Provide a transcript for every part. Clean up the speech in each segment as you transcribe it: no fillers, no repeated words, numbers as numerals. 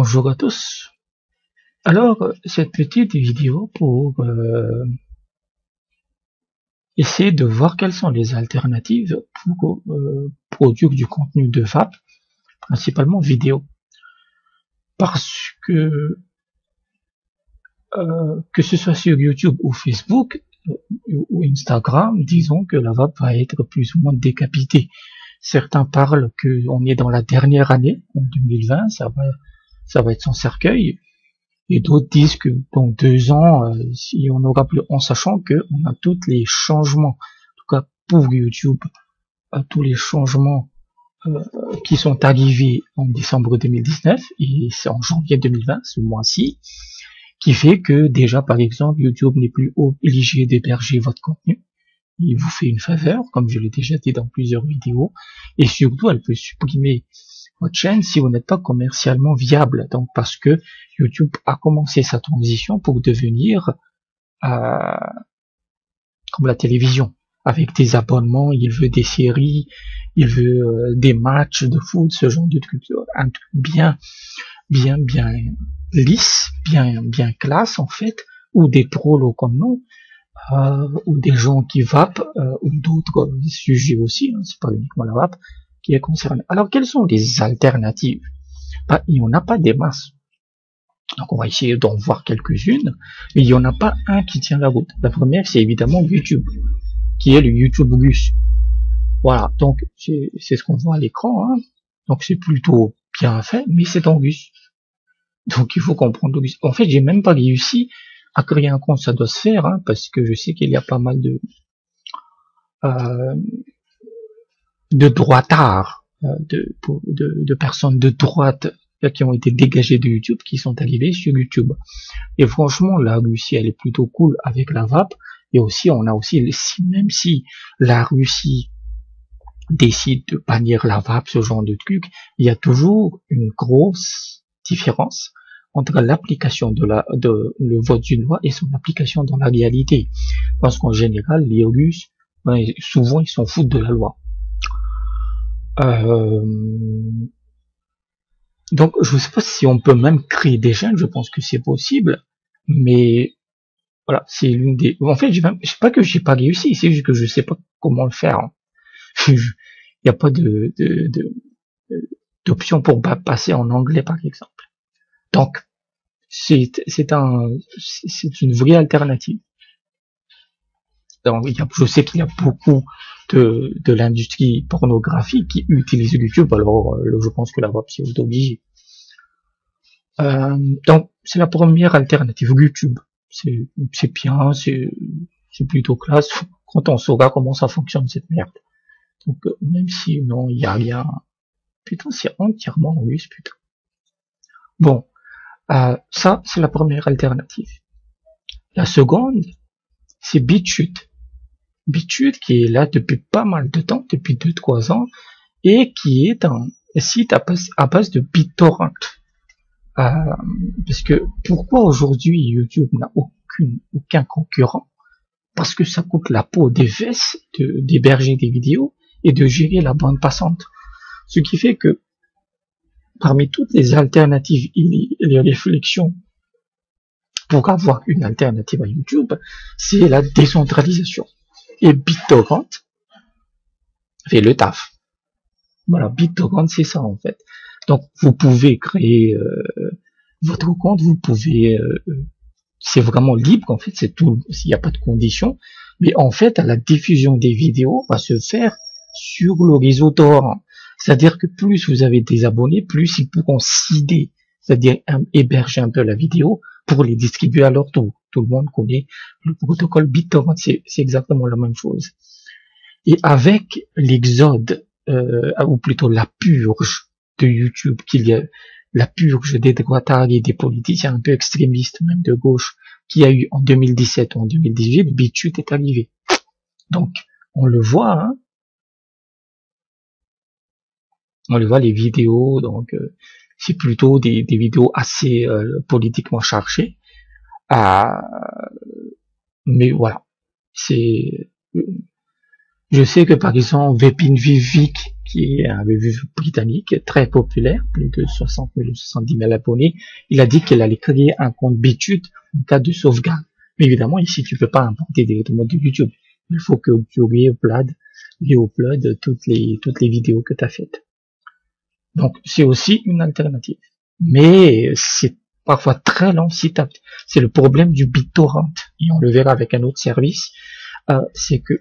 Bonjour à tous. Alors, cette petite vidéo pour essayer de voir quelles sont les alternatives pour produire du contenu de VAP, principalement vidéo. Parce que ce soit sur YouTube ou Facebook ou Instagram, disons que la VAP va être plus ou moins décapitée. Certains parlent qu'on est dans la dernière année, en 2020, ça va être son cercueil. Et d'autres disent que dans 2 ans, si on aura plus, en sachant que on a tous les changements, en tout cas pour YouTube, tous les changements qui sont arrivés en décembre 2019 et c'est en janvier 2020, ce mois-ci, qui fait que déjà par exemple YouTube n'est plus obligé d'héberger votre contenu. Il vous fait une faveur, comme je l'ai déjà dit dans plusieurs vidéos, et surtout elle peut supprimer votre chaîne si vous n'êtes pas commercialement viable. Donc parce que YouTube a commencé sa transition pour devenir comme la télévision, avec des abonnements, il veut des séries, il veut des matchs de foot, ce genre de trucs, un truc bien lisse, bien classe en fait, ou des prolos comme nous, ou des gens qui vapent, ou d'autres sujets aussi, hein, c'est pas uniquement la vape qui est concernée. Alors quelles sont les alternatives? Il n'y en a pas des masses. Donc on va essayer d'en voir quelques-unes, mais il n'y en a pas un qui tient la route. La première, c'est évidemment YouTube, qui est le YouTube Gus. Voilà, donc c'est ce qu'on voit à l'écran, hein. Donc c'est plutôt bien fait, mais c'est en Gus. Donc il faut comprendre Gus. En fait, j'ai même pas réussi à créer un compte, ça doit se faire, hein, parce que je sais qu'il y a pas mal de droitards, de personnes de droite qui ont été dégagées de YouTube, qui sont arrivées sur YouTube. Et franchement, la Russie, elle est plutôt cool avec la vape. Et aussi, on a aussi, même si la Russie décide de bannir la vape, ce genre de truc, il y a toujours une grosse différence entre l'application de le vote d'une loi et son application dans la réalité. Parce qu'en général, les Russes, souvent, ils s'en foutent de la loi. Donc, je ne sais pas si on peut même créer des chaînes, je pense que c'est possible, mais voilà, c'est l'une des... En fait, c'est pas que j'ai pas réussi, c'est juste que je sais pas comment le faire. Hein. Il n'y a pas d'option pour passer en anglais, par exemple. Donc, c'est une vraie alternative. Donc, je sais qu'il y a beaucoup de l'industrie pornographique qui utilise YouTube, alors je pense que la vape c'est obligé. Donc, c'est la première alternative, YouTube. C'est bien, c'est plutôt classe, quand on saura comment ça fonctionne cette merde. Donc, même si non, il y a rien. Putain, c'est entièrement russe, putain. Bon, ça, c'est la première alternative. La seconde, c'est BitChute. BitChute qui est là depuis pas mal de temps, depuis 2-3 ans, et qui est un site à base de BitTorrent. Parce que pourquoi aujourd'hui YouTube n'a aucun concurrent? Parce que ça coûte la peau des fesses d'héberger des vidéos et de gérer la bande passante. Ce qui fait que parmi toutes les alternatives et les réflexions pour avoir une alternative à YouTube, c'est la décentralisation. Et BitTorrent fait le taf. Voilà, BitTorrent c'est ça en fait. Donc vous pouvez créer votre compte, vous pouvez c'est vraiment libre en fait, c'est tout, il n'y a pas de conditions, mais en fait la diffusion des vidéos va se faire sur le réseau torrent. C'est-à-dire que plus vous avez des abonnés, plus ils pourront seeder, c'est-à-dire héberger un peu la vidéo pour les distribuer à leur tour. Tout le monde connaît le protocole BitTorrent, c'est exactement la même chose. Et avec l'exode, ou plutôt la purge de YouTube, qu'il y a la purge des droitards et des politiciens un peu extrémistes, même de gauche, qu'il y a eu en 2017 ou en 2018, BitChute est arrivé. Donc, on le voit, hein. On le voit, les vidéos, donc c'est plutôt des vidéos assez politiquement chargées. Mais voilà, c'est Je sais que par exemple Vepin Vivek, qui est un revue britannique très populaire, plus de 60 000 ou 70 000 abonnés, il a dit qu'il allait créer un compte BitChute en cas de sauvegarde. Mais évidemment, ici, tu peux pas importer directement de YouTube. Il faut que tu upload toutes les vidéos que tu as faites. Donc, c'est aussi une alternative. Mais c'est parfois très lent si c'est le problème du BitTorrent. Et on le verra avec un autre service. C'est que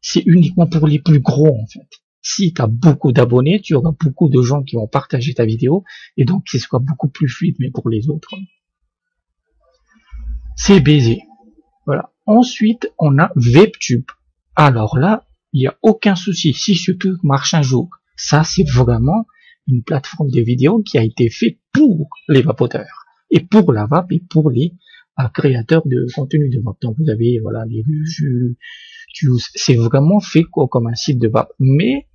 c'est uniquement pour les plus gros, en fait. Si tu as beaucoup d'abonnés, tu auras beaucoup de gens qui vont partager ta vidéo, et donc ce sera beaucoup plus fluide, mais pour les autres, c'est baisé. Voilà. Ensuite, on a Webtube. Alors là, il n'y a aucun souci. Si ce truc marche un jour, ça c'est vraiment une plateforme de vidéo qui a été faite pour les vapoteurs, et pour la vape, et pour les créateurs de contenu de vape. Donc vous avez voilà les revues, c'est vraiment fait quoi, comme un site de vape. Mais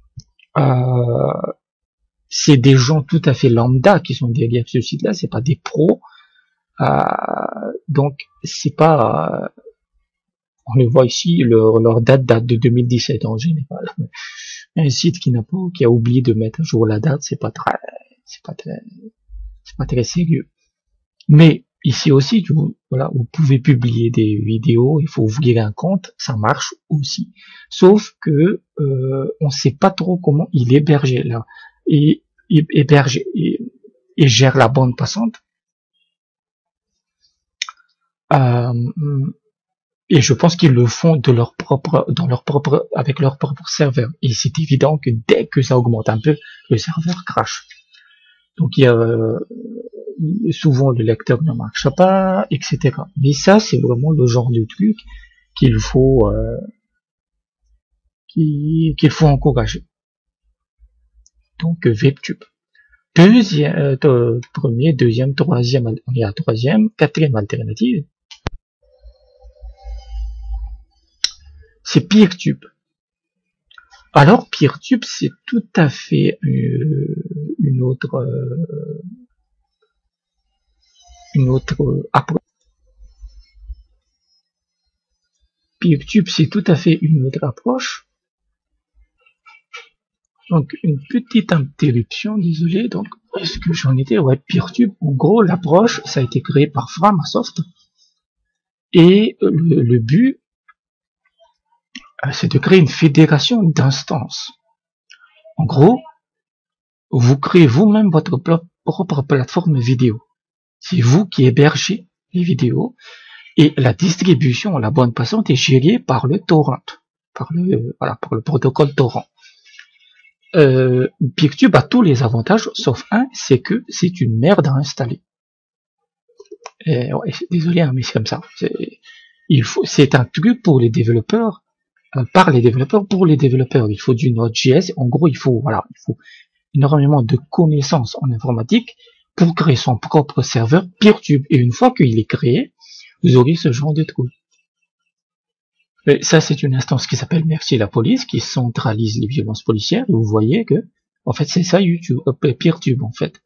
c'est des gens tout à fait lambda qui sont derrière ce site-là, c'est pas des pros. Donc c'est pas, on le voit ici, leur date de 2017 en général. Un site qui a oublié de mettre à jour la date, c'est pas très sérieux. Mais ici aussi, vous pouvez publier des vidéos, il faut ouvrir un compte, ça marche aussi. Sauf que on sait pas trop comment il héberge là, et héberge et gère la bande passante. Et je pense qu'ils le font avec leur propre serveur. Et c'est évident que dès que ça augmente un peu, le serveur crache. Donc il y a souvent le lecteur ne marche pas, etc. Mais ça, c'est vraiment le genre de truc qu'il faut encourager. Donc Webtube. Premier, deuxième, troisième, on est à troisième, quatrième alternative. C'est Peertube. Alors Peertube, c'est tout à fait une autre approche. Peertube, c'est tout à fait une autre approche. Donc une petite interruption, désolé. Donc est-ce que j'en étais? Ouais, Peertube. En gros, l'approche, ça a été créé par Framasoft. Et le but, c'est de créer une fédération d'instances. En gros, vous créez vous-même votre propre plateforme vidéo. C'est vous qui hébergez les vidéos et la distribution, la bande passante est gérée par le torrent, par le protocole torrent. Peertube a tous les avantages, sauf un, c'est que c'est une merde à installer. Ouais, désolé, hein, mais c'est comme ça. C'est un truc pour les développeurs, par les développeurs pour les développeurs. Il faut du Node.js. En gros, il faut énormément de connaissances en informatique pour créer son propre serveur Peertube. Et une fois qu'il est créé, vous aurez ce genre de truc. Mais ça, c'est une instance qui s'appelle Merci la police, qui centralise les violences policières. Et vous voyez que, en fait, c'est ça YouTube, Peertube, en fait.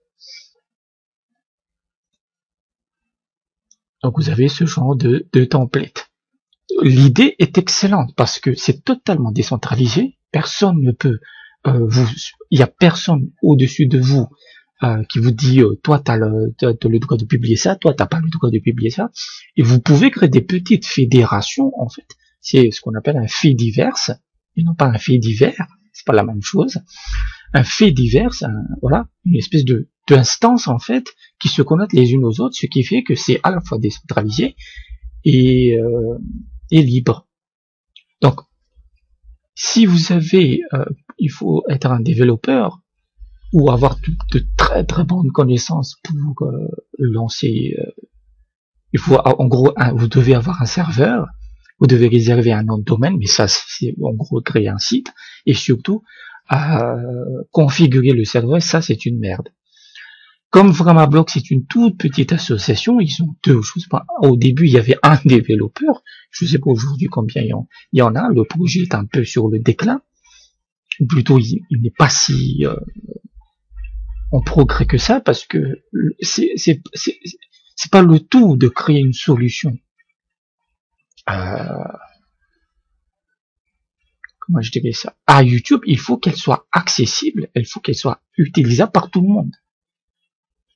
Donc, vous avez ce genre de template. L'idée est excellente parce que c'est totalement décentralisé. Personne ne peut il y a personne au-dessus de vous qui vous dit toi t'as le droit de publier ça, toi t'as pas le droit de publier ça. Et vous pouvez créer des petites fédérations en fait. C'est ce qu'on appelle un fait divers et non pas un fait divers. C'est pas la même chose. Un fait divers, voilà, une espèce d'instance en fait qui se connectent les unes aux autres, ce qui fait que c'est à la fois décentralisé et libre. Donc, si vous avez, il faut être un développeur ou avoir de très très bonnes connaissances pour lancer. Il faut, en gros, vous devez avoir un serveur, vous devez réserver un nom de domaine, mais ça, c'est en gros créer un site et surtout configurer le serveur. Ça, c'est une merde. Comme Framablog, c'est une toute petite association, ils ont deux, je sais pas, au début, il y avait un développeur, je sais pas aujourd'hui combien il y en a, le projet est un peu sur le déclin, ou plutôt, il n'est pas si en progrès que ça, parce que c'est pas le tout de créer une solution comment je dirais ça, à YouTube, il faut qu'elle soit accessible, il faut qu'elle soit utilisable par tout le monde.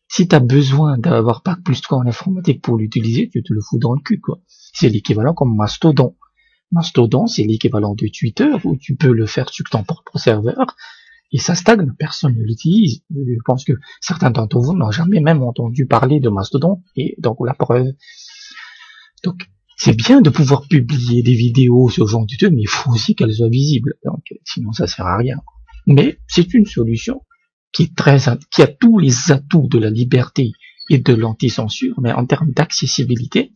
Si tu as besoin d'avoir Bac plus 3 en informatique pour l'utiliser, tu te le fous dans le cul, quoi. C'est l'équivalent comme Mastodon. Mastodon, c'est l'équivalent de Twitter, où tu peux le faire sur ton propre serveur, et ça stagne, personne ne l'utilise. Je pense que certains d'entre vous n'ont jamais même entendu parler de Mastodon, et donc la preuve. Donc, c'est bien de pouvoir publier des vidéos sur ce genre de truc, mais il faut aussi qu'elles soient visibles, donc sinon ça sert à rien. Mais c'est une solution qui a tous les atouts de la liberté et de l'anti-censure, mais en termes d'accessibilité.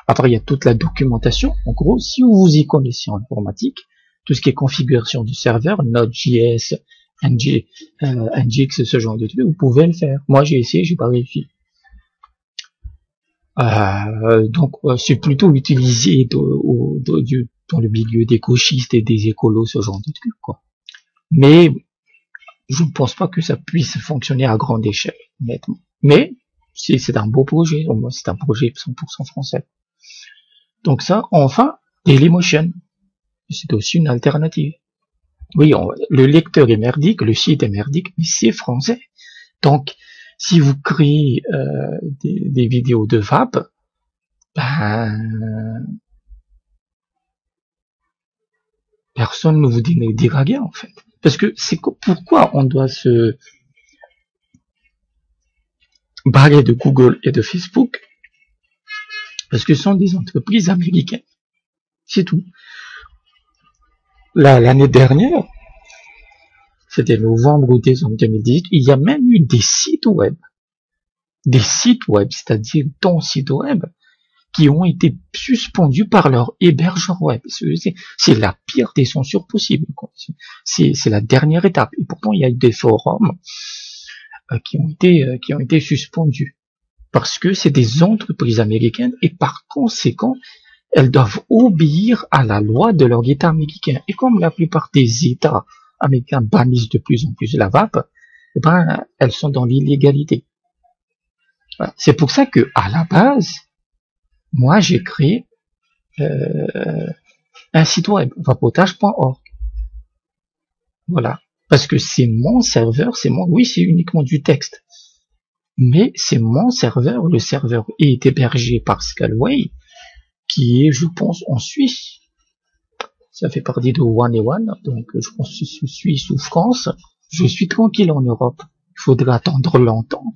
Après, il y a toute la documentation. En gros, si vous y connaissez en informatique, tout ce qui est configuration du serveur, Node.js, Nginx, ce genre de trucs, vous pouvez le faire. Moi, j'ai essayé, j'ai pas réussi. Donc, c'est plutôt utilisé dans le milieu des gauchistes et des écolos, ce genre de trucs, quoi. Mais je ne pense pas que ça puisse fonctionner à grande échelle, honnêtement. Mais c'est un beau projet, au moins c'est un projet 100% français. Donc ça, enfin, Dailymotion, c'est aussi une alternative. Oui, le lecteur est merdique, le site est merdique, mais c'est français. Donc, si vous créez des vidéos de vape, ben, personne ne vous dira rien, en fait. Parce que pourquoi on doit se barrer de Google et de Facebook? Parce que ce sont des entreprises américaines. C'est tout. L'année dernière, c'était novembre ou décembre 2018, il y a même eu des sites web, c'est-à-dire ton site web, qui ont été suspendus par leur hébergeur web. C'est la pire des censures possibles. C'est la dernière étape. Et pourtant, il y a eu des forums qui ont été suspendus parce que c'est des entreprises américaines et par conséquent, elles doivent obéir à la loi de leur État américain. Et comme la plupart des États américains bannissent de plus en plus la vape, eh ben, elles sont dans l'illégalité. Voilà. C'est pour ça que, à la base, moi, j'ai créé un site web, vapotage.org. Voilà. Parce que c'est mon serveur, oui, c'est uniquement du texte. Mais c'est mon serveur, le serveur est hébergé par Scalway, qui est, je pense, en Suisse. Ça fait partie de One, donc je pense que je suis sous France. Je suis tranquille en Europe. Il faudra attendre longtemps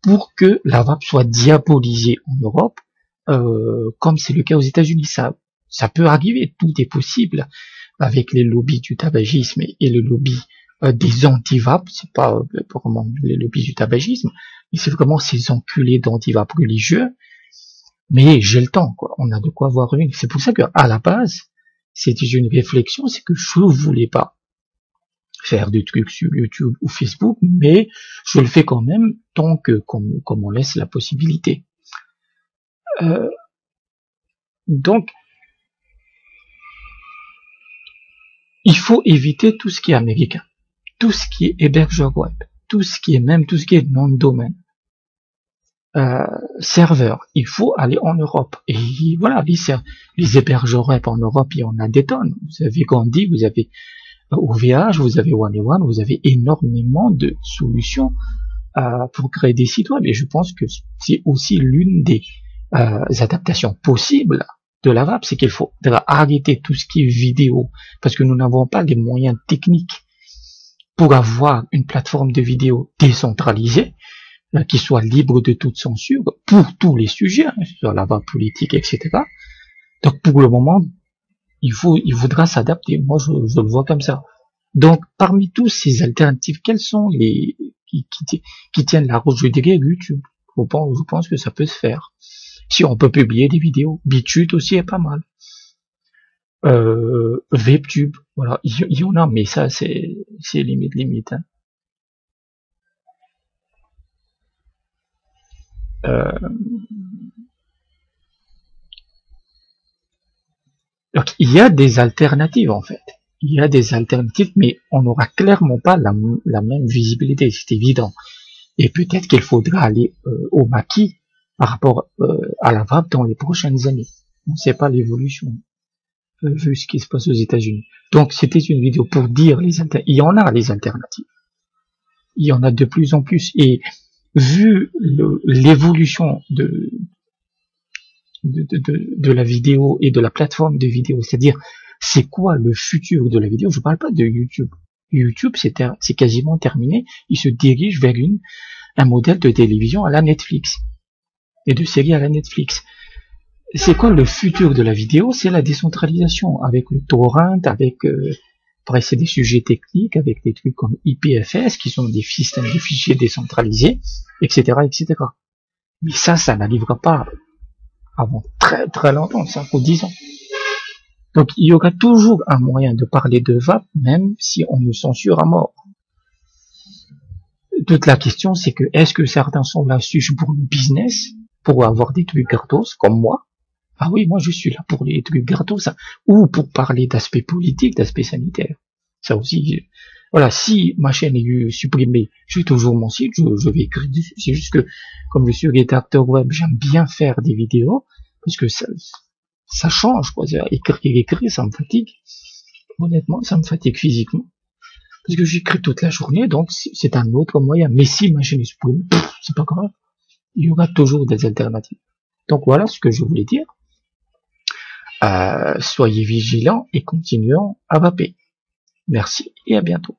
pour que la vape soit diabolisée en Europe, comme c'est le cas aux États-Unis. Ça peut arriver, tout est possible avec les lobbies du tabagisme et le lobby des anti-vap. C'est pas vraiment les lobbies du tabagisme, mais c'est vraiment ces enculés d'anti-vap religieux. Mais j'ai le temps, quoi. On a de quoi voir une. C'est pour ça que, à la base, c'était une réflexion, c'est que je voulais pas faire des trucs sur YouTube ou Facebook, mais je le fais quand même tant que, comme on laisse la possibilité. Donc, il faut éviter tout ce qui est américain, tout ce qui est hébergeur web, tout ce qui est nom de domaine. Serveur, il faut aller en Europe. Et voilà, les hébergeurs web en Europe, il y en a des tonnes. Vous avez Gandhi, vous avez OVH, vous avez One, vous avez énormément de solutions pour créer des sites web. Et je pense que c'est aussi l'une des adaptations possibles de la vape, c'est qu'il faudra arrêter tout ce qui est vidéo, parce que nous n'avons pas les moyens techniques pour avoir une plateforme de vidéo décentralisée, qui soit libre de toute censure pour tous les sujets, sur la vape politique, etc. Donc pour le moment, il faudra s'adapter. Moi, je le vois comme ça. Donc parmi tous ces alternatives, quelles sont les qui tiennent la route? Je dirais YouTube. Je pense que ça peut se faire. Si on peut publier des vidéos, BitChute aussi est pas mal. VebTube, voilà, il y en a, mais ça c'est limite. Hein. Donc il y a des alternatives en fait. Il y a des alternatives, mais on n'aura clairement pas la même visibilité, c'est évident. Et peut-être qu'il faudra aller au maquis par rapport à la vape dans les prochaines années. On ne sait pas l'évolution. vu ce qui se passe aux États-Unis. Donc c'était une vidéo pour dire il y en a les alternatives. Il y en a de plus en plus. Et vu l'évolution de la vidéo et de la plateforme de vidéo, c'est-à-dire c'est quoi le futur de la vidéo, je parle pas de YouTube. YouTube c'est quasiment terminé, il se dirige vers un modèle de télévision à la Netflix et de séries à la Netflix. C'est quoi le futur de la vidéo? C'est la décentralisation avec le torrent, avec après c'est des sujets techniques, avec des trucs comme IPFS qui sont des systèmes de fichiers décentralisés, etc., etc. Mais ça n'arrivera pas avant très très longtemps, 5 ou 10 ans. Donc il y aura toujours un moyen de parler de vape, même si on nous censure à mort. Toute la question c'est que est-ce que certains sont là juste pour le business, pour avoir des trucs gratos comme moi? Ah oui, moi je suis là pour les trucs gratos, ça, ou pour parler d'aspect politique, d'aspect sanitaire. Ça aussi, voilà, si ma chaîne est supprimée, j'ai toujours mon site, je vais écrire dessus. C'est juste que, comme je suis rédacteur web, j'aime bien faire des vidéos, parce que ça change, quoi. Écrire, ça me fatigue. Honnêtement, ça me fatigue physiquement. Parce que j'écris toute la journée, donc c'est un autre moyen. Mais si ma chaîne est supprimée, c'est pas grave. Il y aura toujours des alternatives. Donc voilà ce que je voulais dire. Soyez vigilants et continuons à vaper. Merci et à bientôt.